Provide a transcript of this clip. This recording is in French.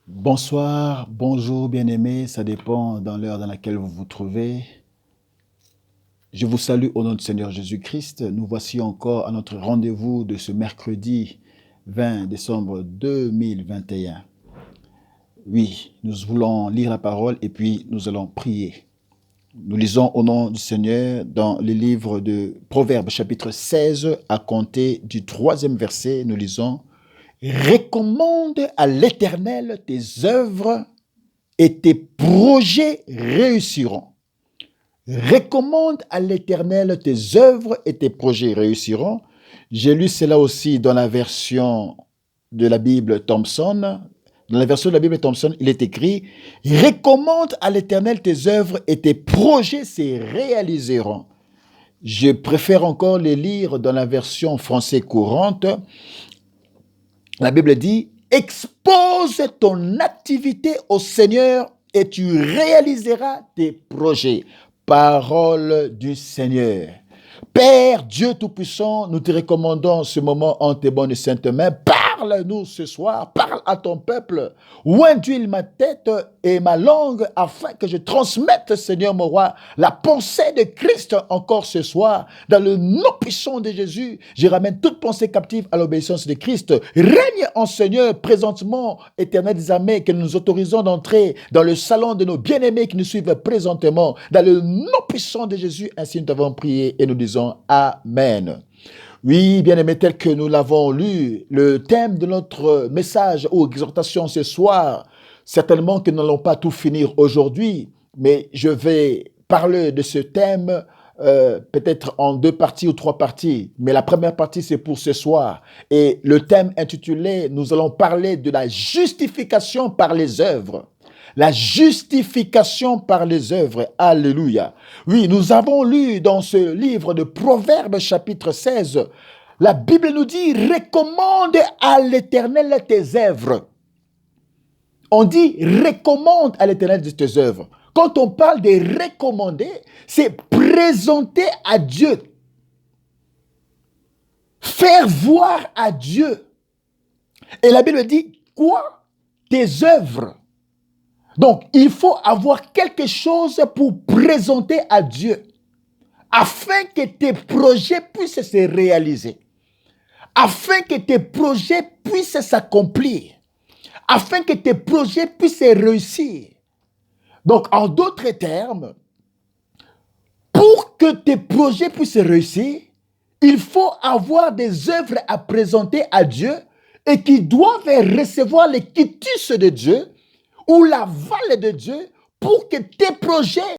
Bonsoir, bonjour bien-aimés, ça dépend dans l'heure dans laquelle vous vous trouvez. Je vous salue au nom du Seigneur Jésus-Christ. Nous voici encore à notre rendez-vous de ce mercredi 20 décembre 2021. Oui, nous voulons lire la parole et puis nous allons prier. Nous lisons au nom du Seigneur dans le livre de Proverbes chapitre 16 à compter du 3e verset, nous lisons « Recommande à l'Éternel tes œuvres et tes projets réussiront. » Recommande à l'Éternel tes œuvres et tes projets réussiront. J'ai lu cela aussi dans la version de la Bible Thompson. Dans la version de la Bible Thompson, il est écrit « Recommande à l'Éternel tes œuvres et tes projets se réaliseront. » Je préfère encore les lire dans la version français courante. La Bible dit « Expose ton activité au Seigneur et tu réaliseras tes projets. » Parole du Seigneur. Père Dieu Tout-Puissant, nous te recommandons ce moment en tes bonnes et saintes mains. Parle-nous ce soir, parle à ton peuple. Oindule ma tête et ma langue afin que je transmette, Seigneur mon roi, la pensée de Christ encore ce soir. Dans le nom puissant de Jésus, je ramène toute pensée captive à l'obéissance de Christ. Règne en Seigneur présentement, éternel des armées, que nous autorisons d'entrer dans le salon de nos bien-aimés qui nous suivent présentement. Dans le nom puissant de Jésus, ainsi nous t'avons prié et nous disons Amen. Oui, bien-aimés, tel que nous l'avons lu, le thème de notre message ou exhortation ce soir, certainement que nous n'allons pas tout finir aujourd'hui, mais je vais parler de ce thème peut-être en 2 parties ou 3 parties, mais la première partie c'est pour ce soir. Et le thème intitulé, nous allons parler de la justification par les œuvres. La justification par les œuvres. Alléluia. Oui, nous avons lu dans ce livre de Proverbes chapitre 16, la Bible nous dit « Recommande à l'Éternel tes œuvres ». On dit « Recommande à l'Éternel tes œuvres ». Quand on parle de recommander, c'est présenter à Dieu. Faire voir à Dieu. Et la Bible dit quoi? Tes œuvres. Donc, il faut avoir quelque chose pour présenter à Dieu afin que tes projets puissent se réaliser, afin que tes projets puissent s'accomplir, afin que tes projets puissent réussir. Donc, en d'autres termes, pour que tes projets puissent réussir, il faut avoir des œuvres à présenter à Dieu et qui doivent recevoir les quitus de Dieu ou l'aval de Dieu pour que tes projets